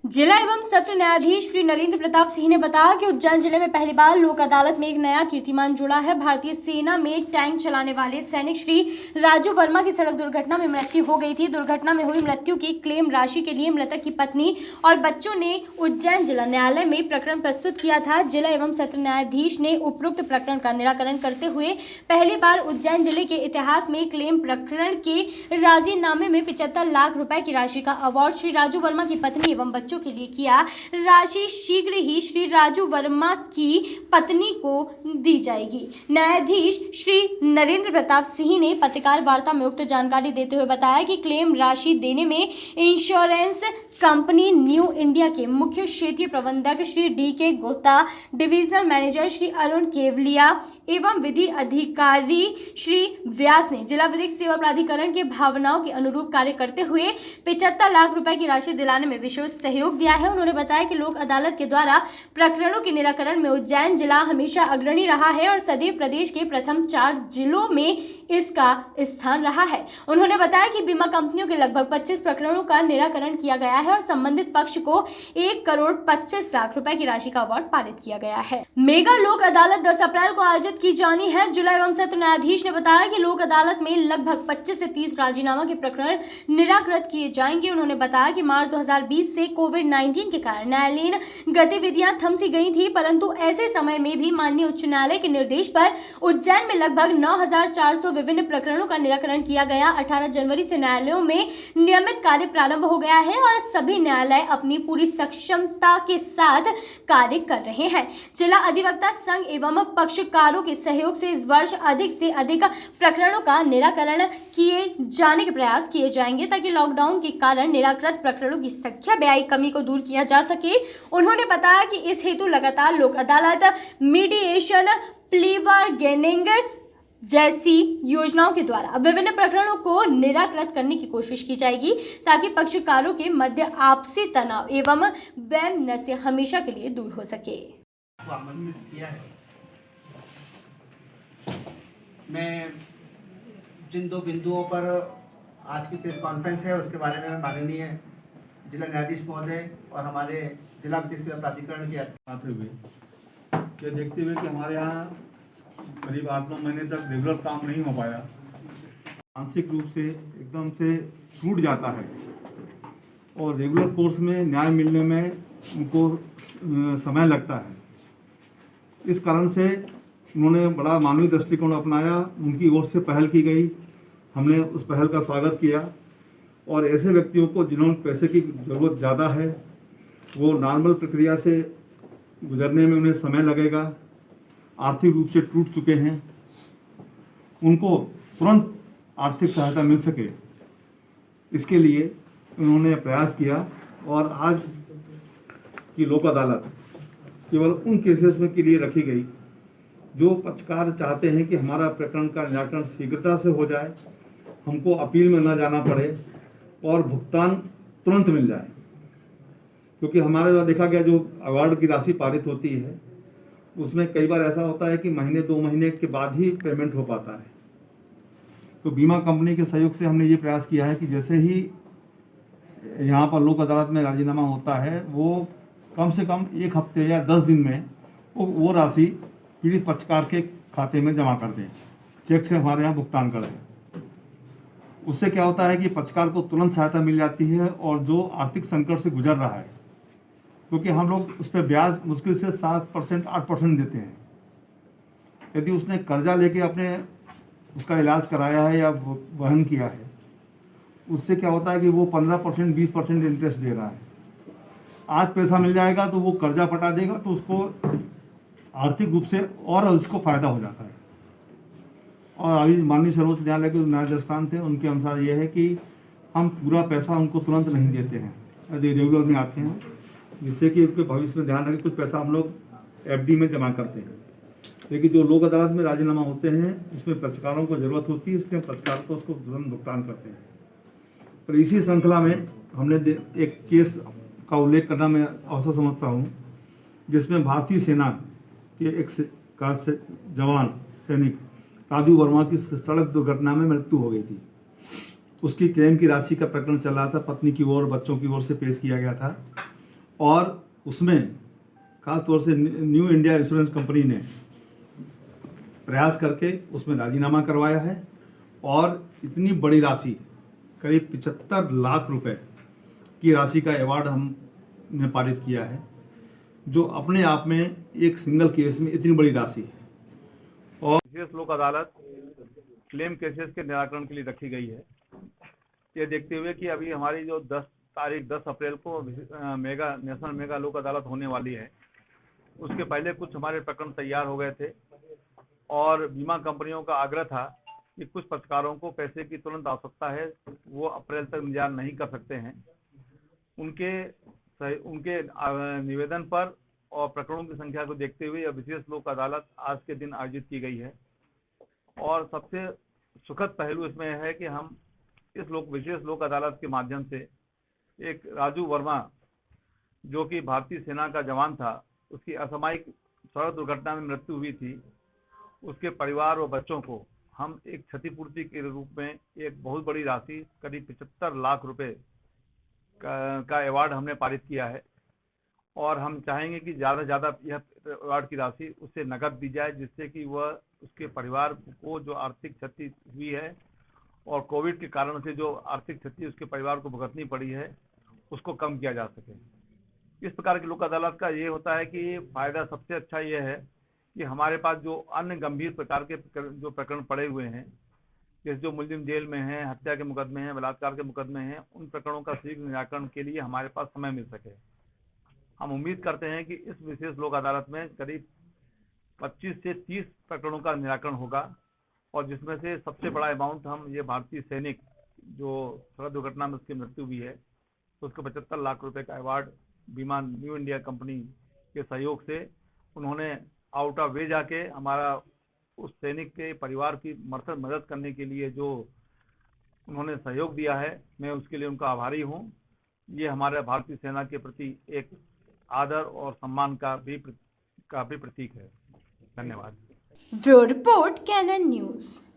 जिला एवं सत्र न्यायाधीश श्री नरेंद्र प्रताप सिंह ने बताया कि उज्जैन जिले में पहली बार लोक अदालत में एक नया कीर्तिमान जुड़ा है। भारतीय सेना में टैंक चलाने वाले सैनिक श्री राजू वर्मा की सड़क दुर्घटना में मृत्यु हो गई थी। दुर्घटना में हुई मृत्यु की क्लेम राशि के लिए मृतक की पत्नी और बच्चों ने उज्जैन जिला न्यायालय में प्रकरण प्रस्तुत किया था। जिला एवं सत्र न्यायाधीश ने उपरोक्त प्रकरण का निराकरण करते हुए पहली बार उज्जैन जिले के इतिहास में क्लेम प्रकरण के राजीनामे में 75 लाख रुपए की राशि का अवार्ड श्री राजू वर्मा की पत्नी एवं बच्चों के लिए किया। राशि शीघ्र ही श्री राजू वर्मा की पत्नी को दी जाएगी। न्यायाधीश श्री नरेंद्र प्रताप सिंह ने पत्रकार वार्ता में उक्त जानकारी देते हुए बताया कि क्लेम राशि देने में इंश्योरेंस कंपनी न्यू इंडिया के मुख्य क्षेत्रीय प्रबंधक Shri DK. Gupta, divisional manager Shri Arun Kewalia एवं विधि अधिकारी श्री व्यास ने जिला विधिक सेवा प्राधिकरण के भावनाओं के अनुरूप कार्य करते हुए 75 लाख रुपए की राशि दिलाने में विशेष सहयोग दिया है। उन्होंने बताया कि लोक अदालत के द्वारा प्रकरणों के निराकरण में उज्जैन जिला हमेशा अग्रणी रहा है और सदैव प्रदेश के प्रथम 4 जिलों में इसका स्थान रहा है। उन्होंने बताया कि बीमा कंपनियों के लगभग 25 प्रकरणों का निराकरण किया गया है और संबंधित पक्ष को 1,25 लाख रुपए की राशि का अवार्ड पारित किया गया है। मेगा लोक अदालत 10 अप्रैल को आयोजित की जानी है। जिला एवं सत्र न्यायाधीश ने बताया कि लोक अदालत में लगभग 25 से 30 राजीनामा के प्रकरण निराकृत किए जाएंगे। उन्होंने बताया कि मार्च 2020 से कोविड-19 के कारण न्यायालयीन गतिविधियां थम सी गई थी, परंतु ऐसे समय में भी माननीय उच्च न्यायालय के निर्देश पर उज्जैन में लगभग 9,400 विभिन्न प्रकरणों का निराकरण किया गया। 18 जनवरी से न्यायालयों में नियमित कार्य प्रारंभ हो गया है और सभी न्यायालय अपनी पूरी सक्षमता के साथ कार्य कर रहे हैं। जिला अधिवक्ता संघ एवं पक्षकारों के सहयोग से इस वर्ष अधिक से अधिक प्रकरणों का निराकरण किए जाने के प्रयास किए जाएंगे ताकि लॉकडाउन के कारण निराकृत प्रकरणों की संख्या में आई कमी को दूर किया जा सके। उन्होंने बताया कि इस हेतु लगातार लोक अदालत, मीडिएशन, प्ली बार्गेनिंग जैसी योजनाओं के द्वारा विभिन्न प्रकरणों को निराकृत करने की कोशिश की जाएगी ताकि पक्षकारों के मध्य आपसी तनाव एवं वैमनस्य हमेशा के लिए दूर हो सके। मैं जिन 2 बिंदुओं पर आज की प्रेस कॉन्फ्रेंस है उसके बारे में माननीय जिला न्यायाधीश महोदय और हमारे जिला विधिक सेवा प्राधिकरण के आते हुए ये देखते हुए कि हमारे यहाँ करीब 8-9 महीने तक रेगुलर काम नहीं हो पाया, मानसिक रूप से एकदम से टूट जाता है और रेगुलर कोर्स में न्याय मिलने में उनको समय लगता है। इस कारण से उन्होंने बड़ा मानवीय दृष्टिकोण अपनाया, उनकी ओर से पहल की गई, हमने उस पहल का स्वागत किया और ऐसे व्यक्तियों को जिन्होंने पैसे की ज़रूरत ज़्यादा है, वो नॉर्मल प्रक्रिया से गुजरने में उन्हें समय लगेगा, आर्थिक रूप से टूट चुके हैं, उनको तुरंत आर्थिक सहायता मिल सके, इसके लिए उन्होंने प्रयास किया। और आज की लोक अदालत केवल उन केसेस में के लिए रखी गई जो पक्षकार चाहते हैं कि हमारा प्रकरण का निराकरण शीघ्रता से हो जाए, हमको अपील में न जाना पड़े और भुगतान तुरंत मिल जाए। क्योंकि हमारे द्वारा देखा गया जो अवार्ड की राशि पारित होती है उसमें कई बार ऐसा होता है कि महीने 2 महीने के बाद ही पेमेंट हो पाता है। तो बीमा कंपनी के सहयोग से हमने ये प्रयास किया है कि जैसे ही यहाँ पर लोक अदालत में राजीनामा होता है वो कम से कम 1 हफ्ते या 10 दिन में वो राशि पीड़ित पक्षकार के खाते में जमा कर दें, चेक से हमारे यहाँ भुगतान कर दें। उससे क्या होता है कि पक्षकार को तुरंत सहायता मिल जाती है और जो आर्थिक संकट से गुजर रहा है, क्योंकि हम लोग उस पर ब्याज मुश्किल से 7% 8% देते हैं। यदि उसने कर्जा लेके अपने उसका इलाज कराया है या वहन किया है, उससे क्या होता है कि वो 15% 20% इंटरेस्ट दे रहा है। आज पैसा मिल जाएगा तो वो कर्जा पटा देगा तो उसको आर्थिक रूप से और उसको फायदा हो जाता है। और अभी माननीय सर्वोच्च न्यायालय के न्यायाधीश थे, उनके अनुसार ये है कि हम पूरा पैसा उनको तुरंत नहीं देते हैं यदि रेगुलर में आते हैं, जिससे कि उनके भविष्य में ध्यान रखें। कुछ पैसा हम लोग FD में जमा करते हैं, लेकिन जो लोक अदालत में राजीनामा होते हैं उसमें पक्षकारों को ज़रूरत होती है, इसलिए पक्षकार को उसको तुरंत भुगतान करते हैं। पर इसी श्रृंखला में हमने एक केस का उल्लेख करना मैं अवसर समझता हूँ, जिसमें भारतीय सेना के एक जवान सैनिक राजू वर्मा की सड़क दुर्घटना में मृत्यु हो गई थी। उसकी क्लेम की राशि का प्रकरण चल रहा था, पत्नी की ओर बच्चों की ओर से पेश किया गया था और उसमें खास तौर से न्यू इंडिया इंश्योरेंस कंपनी ने प्रयास करके उसमें राजीनामा करवाया है और इतनी बड़ी राशि करीब 75 लाख रुपए की राशि का अवार्ड हमने पारित किया है, जो अपने आप में एक सिंगल केस में इतनी बड़ी राशि है। और विशेष लोक अदालत क्लेम केसेस के निराकरण के लिए रखी गई है। ये देखते हुए कि अभी हमारी जो 10 अप्रैल को नेशनल मेगा लोक अदालत होने वाली है, उसके पहले कुछ हमारे प्रकरण तैयार हो गए थे और बीमा कंपनियों का आग्रह था कि कुछ पक्षकारों को पैसे की तुरंत आवश्यकता है, वो अप्रैल तक इंतजार नहीं कर सकते हैं। उनके निवेदन पर और प्रकरणों की संख्या को देखते हुए यह विशेष लोक अदालत आज के दिन आयोजित की गई है। और सबसे सुखद पहलू इसमें है कि हम इस विशेष लोक अदालत के माध्यम से एक राजू वर्मा, जो कि भारतीय सेना का जवान था, उसकी असामयिक सड़क दुर्घटना में मृत्यु हुई थी, उसके परिवार और बच्चों को हम एक क्षतिपूर्ति के रूप में एक बहुत बड़ी राशि करीब 75 लाख रुपए का अवार्ड हमने पारित किया है। और हम चाहेंगे कि ज़्यादा से ज़्यादा यह अवार्ड की राशि उससे नकद दी जाए, जिससे कि वह उसके परिवार को जो आर्थिक क्षति हुई है और कोविड के कारण से जो आर्थिक क्षति उसके परिवार को भुगतनी पड़ी है, उसको कम किया जा सके। इस प्रकार की लोक अदालत का ये होता है कि फ़ायदा सबसे अच्छा ये है कि हमारे पास जो अन्य गंभीर प्रकार के जो प्रकरण पड़े हुए हैं, जैसे जो मुलजिम जेल में हैं, हत्या के मुकदमे हैं, बलात्कार के मुकदमे हैं, उन प्रकरणों का शीघ्र निराकरण के लिए हमारे पास समय मिल सके। हम उम्मीद करते हैं कि इस विशेष लोक अदालत में करीब 25 से 30 प्रकरणों का निराकरण होगा और जिसमें से सबसे बड़ा अमाउंट हम ये भारतीय सैनिक जो सड़क दुर्घटना में उसकी मृत्यु हुई है, तो उसको 75 लाख रुपए का अवार्ड बीमा न्यू इंडिया कंपनी के सहयोग से उन्होंने आउट ऑफ वे जाके हमारा उस सैनिक के परिवार की मदद करने के लिए जो उन्होंने सहयोग दिया है, मैं उसके लिए उनका आभारी हूँ। ये हमारे भारतीय सेना के प्रति एक आदर और सम्मान का भी प्रतीक है। धन्यवाद। ब्यूरो रिपोर्ट कैनन न्यूज।